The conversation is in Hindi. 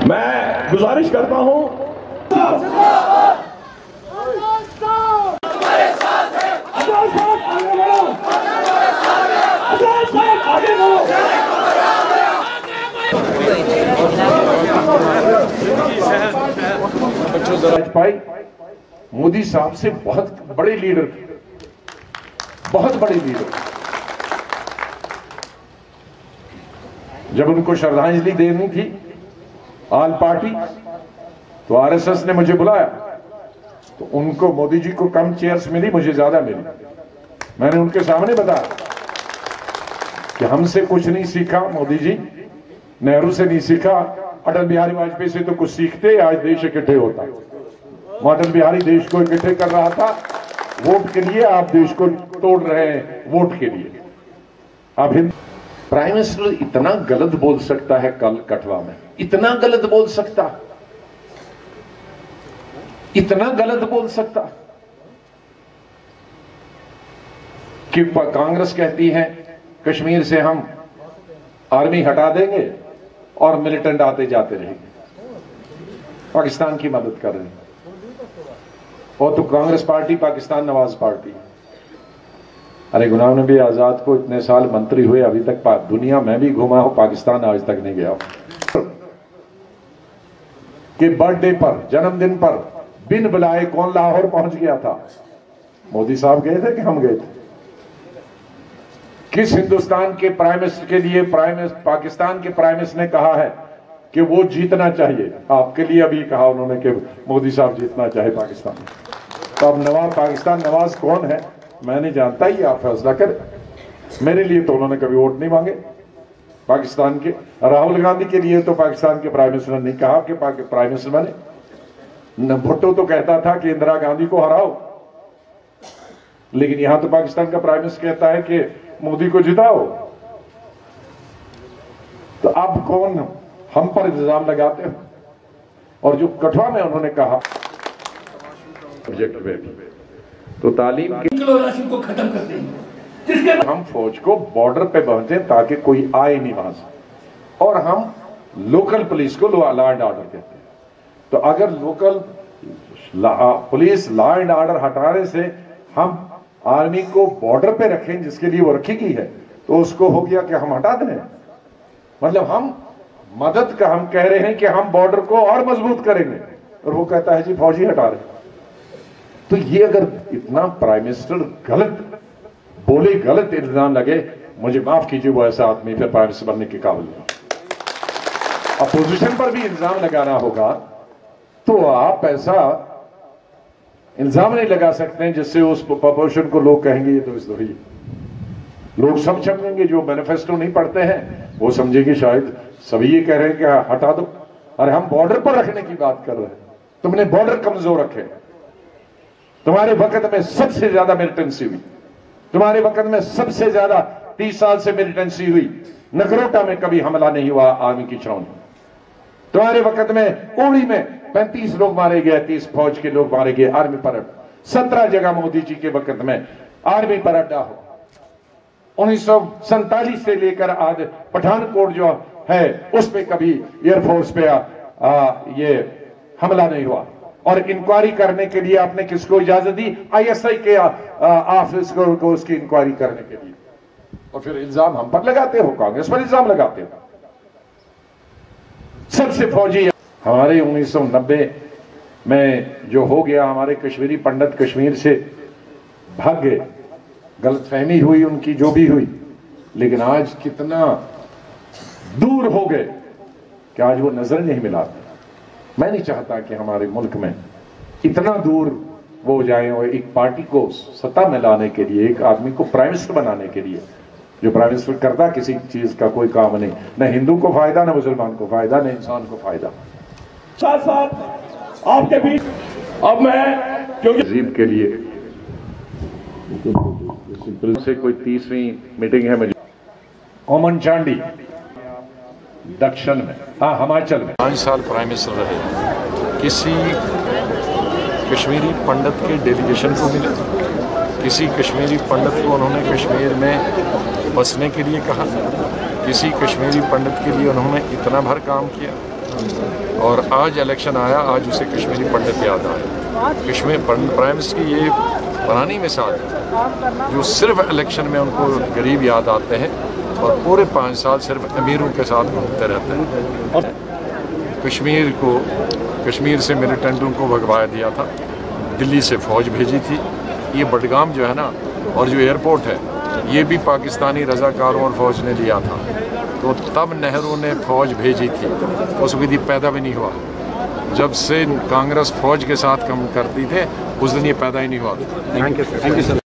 मैं गुजारिश करता हूं भाई मोदी साहब से बहुत बड़े लीडर, बहुत बड़े लीडर, जब उनको श्रद्धांजलि देनी थी ऑल पार्टी तो आरएसएस ने मुझे बुलाया, तो उनको मोदी जी को कम चेयर्स मिली, मुझे ज्यादा मिली। मैंने उनके सामने बताया कि हमसे कुछ नहीं सीखा मोदी जी, नेहरू से नहीं सीखा, अटल बिहारी वाजपेयी से तो कुछ सीखते, आज देश इकट्ठे होता। अटल बिहारी देश को इकट्ठे कर रहा था वोट के लिए, आप देश को तोड़ रहे हैं वोट के लिए। आप प्राइम मिनिस्टर इतना गलत बोल सकता है, कल कठवा में इतना गलत बोल सकता, इतना गलत बोल सकता कि कांग्रेस कहती है कश्मीर से हम आर्मी हटा देंगे और मिलिटेंट आते जाते रहेंगे, पाकिस्तान की मदद कर रहे हैं। और तो कांग्रेस पार्टी पाकिस्तान नवाज पार्टी। अरे गुलाम नबी आजाद को इतने साल मंत्री हुए, अभी तक दुनिया में भी घुमा हो, पाकिस्तान आज तक नहीं गया। कि बर्थडे पर, जन्मदिन पर बिन बुलाए कौन लाहौर पहुंच गया था? मोदी साहब गए थे कि हम गए थे? किस हिंदुस्तान के प्राइम मिनिस्टर के लिए पाकिस्तान के प्राइम मिनिस्टर ने कहा है कि वो जीतना चाहिए? आपके लिए अभी कहा उन्होंने कि मोदी साहब जीतना चाहे पाकिस्तान। तो अब नवाज, पाकिस्तान नवाज कौन है मैं नहीं जानता, ही आप फैसला करें। मेरे लिए तो उन्होंने कभी वोट नहीं मांगे पाकिस्तान के। राहुल गांधी के लिए तो पाकिस्तान के प्राइम मिनिस्टर ने नहीं कहा कि प्राइम मिनिस्टर बने। भुट्टो तो कहता था कि इंदिरा गांधी को हराओ, लेकिन यहां तो पाकिस्तान का प्राइम मिनिस्टर कहता है कि मोदी को जिताओ। तो अब कौन हम पर इल्जाम लगाते हैं? और जो कठवा में उन्होंने कहा प्रोजेक्ट में तो तालीम को खत्म करते हैं, हम फौज को बॉर्डर पे पहुंचे ताकि कोई आए नहीं वहां से, और हम लोकल पुलिस को लॉ एंड ऑर्डर कहते हैं। तो अगर local police law and order हटाने से हम आर्मी को बॉर्डर पे रखें जिसके लिए वो रखी गई है, तो उसको हो गया कि हम हटा दें। मतलब हम मदद का, हम कह रहे हैं कि हम बॉर्डर को और मजबूत करेंगे, और वो कहता है जी फौजी हटा रहे। तो ये अगर इतना प्राइम मिनिस्टर गलत बोले, गलत इल्जाम लगे, मुझे माफ कीजिए, वो ऐसा आदमी फिर प्राइम मिनिस्टर बनने के काबिल नहीं। अपोजिशन पर भी इल्जाम लगाना होगा तो आप ऐसा इल्जाम नहीं लगा सकते हैं जिससे उस अपोजिशन को लोग कहेंगे ये तो इसलिए लोग सब समझेंगे। जो मैनिफेस्टो नहीं पढ़ते हैं वो समझेंगे शायद सभी ये कह रहे हैं कि हटा दो। अरे हम बॉर्डर पर रखने की बात कर रहे हैं, तुमने बॉर्डर कमजोर रखे। तुम्हारे वक्त में सबसे ज्यादा मिलिटेंसी हुई, तुम्हारे वक्त में सबसे ज्यादा 30 साल से मिलिटेंसी हुई। नगरोटा में कभी हमला नहीं हुआ आर्मी की छावनी। तुम्हारे वक्त में उड़ी में 35 लोग मारे गए, 30 फौज के लोग मारे गए आर्मी पर। 17 जगह मोदी जी के वक्त में आर्मी पर अड्डा हो। 1947 से लेकर आज पठानकोट जो है उसमें कभी एयरफोर्स पे ये हमला नहीं हुआ। और इंक्वायरी करने के लिए आपने किसको इजाजत दी? आईएसआई के ऑफिस को उसकी इंक्वायरी करने के लिए। और फिर इल्जाम हम पर लगाते हो, कांग्रेस पर इल्जाम लगाते हो। सबसे फौजी हमारे 1990 में जो हो गया, हमारे कश्मीरी पंडित कश्मीर से भाग गए, गलतफहमी हुई उनकी जो भी हुई, लेकिन आज कितना दूर हो गए कि आज वो नजर नहीं मिलाते। मैं नहीं चाहता कि हमारे मुल्क में इतना दूर वो हो जाए, और एक पार्टी को सत्ता में लाने के लिए, एक आदमी को प्राइम मिनिस्टर बनाने के लिए, जो प्राइम मिनिस्टर करता किसी चीज का कोई काम नहीं, न हिंदू को फायदा, न मुसलमान को फायदा, न इंसान को फायदा। साथ साथ आपके बीच अब मैं क्योंकि तहजीब के लिए से कोई 30वीं मीटिंग है मुझे ओमन चांडी दक्षिण में, हाँ हिमाचल में। 5 साल प्राइम मिनिस्टर रहे, किसी कश्मीरी पंडित के डेलीगेशन को मिले, किसी कश्मीरी पंडित को उन्होंने कश्मीर में बसने के लिए कहा, किसी कश्मीरी पंडित के लिए उन्होंने इतना भर काम किया। और आज इलेक्शन आया, आज उसे कश्मीरी पंडित याद आया। कश्मीर प्राइम मिनिस्टर की ये पुरानी मिसाल है जो सिर्फ इलेक्शन में उनको गरीब याद आते हैं और पूरे 5 साल सिर्फ अमीरों के साथ घूमते रहते हैं। कश्मीर से मिलिटेंटों को भगवा दिया था, दिल्ली से फ़ौज भेजी थी। ये बडगाम जो है ना, और जो एयरपोर्ट है, ये भी पाकिस्तानी रज़ाकारों और फ़ौज ने लिया था। तो तब नेहरू ने फ़ौज भेजी थी, उस वक्त ये पैदा भी नहीं हुआ। जब से कांग्रेस फ़ौज के साथ काम करती थे, उस दिन ये पैदा ही नहीं हुआ। Thank you sir.